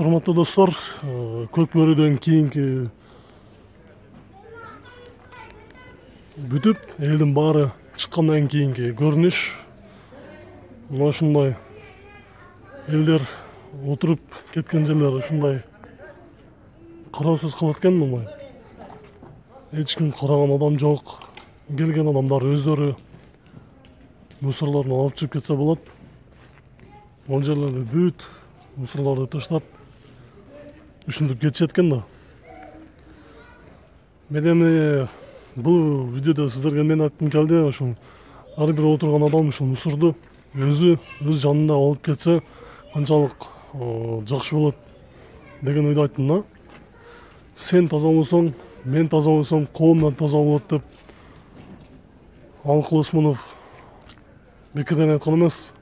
Урматтуу достор, көк бөрүдөн кийинки бүтүп, элдин баары чыккандан кийинки көрүнүш мына ушундай. Элдер отуруп кеткен жерлер ушундай кароосуз калат экен. Мына эч ким караган адам жок. Келген адамдар өздөрү мусорлорун алып чыгып кетсе болот. Могу жерлерде бүт мусорлорду таштап ушинтип кетишет экен да. Мен эми бул видеодо сиздерге мен айткым келди, ошол ар бир отурган адам ушул мусорду өз жанында алып кетсе канчалык жакшы болот деген ойду айттым да. Сен таза болсоң, мен таза болсом, коом таза болот деп Алыкул Осмонов бекерден айткан эмес.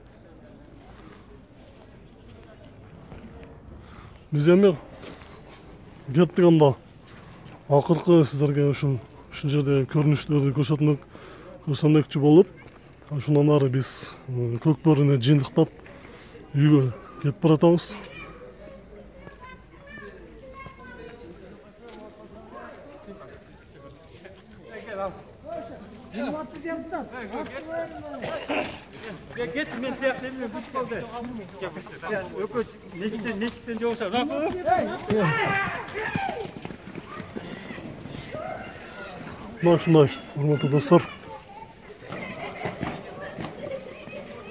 Биз эми кеттик анда. Акыркы сиздерге ушул жерде көрүнүштөрдү көрсөтмөкчү болуп, ошондон ары биз көк бөрүнү жыйынтыктап үйгө кетип баратабыз. Get men tiyaklarını bir saldı. Yok neçten joğuşa. Мына ушундай, урматтуу достор.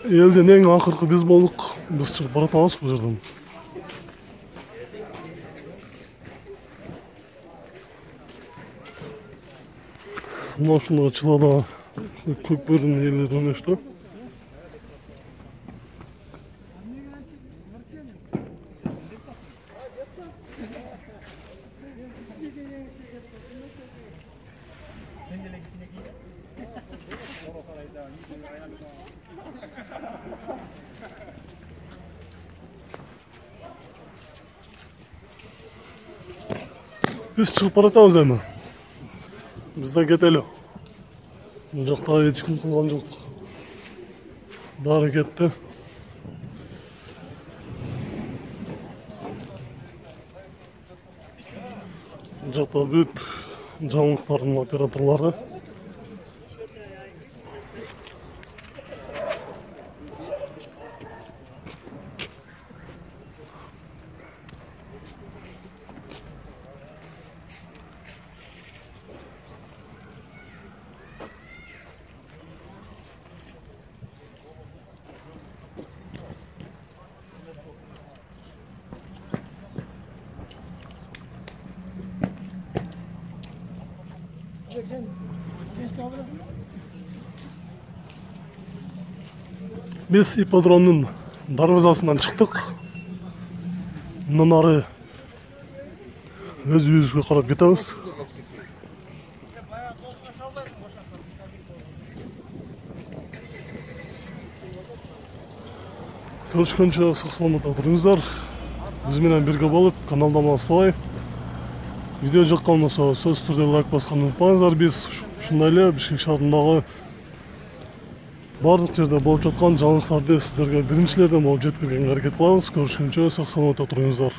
Элдин эң акыркы биз болдук. Биз чыгып баратабыз бул жерден. Мына ушундай чылада көк бөрүнүн ээлери өнөштү. Биз чыгып баратабыз эми. Бизде кетели. Бул жакта эч ким калган жок. Баары кетти. Бул жакта бүт жаңылыктардын операторлору. Биз ипподромдун дарбазасынан чыктык. Мындан ары өз үйүбүзгө карап кетебиз. Көрүшкөнчө сак саламатта туруңуздар. Биз менен бирге болуп, каналдан алыстабай. Видео жаккан болсо сөзсүз түрдө лайк басканды унутпаңыздар. Биз ушундай эле Бишкек шаарындагы бардык жерде болуп жаткан жаңылыктарды сиздерге биринчилерден болуп жеткиргенге аракет кылабыз. Көрүшкөнчө сак саламатта туруңуздар.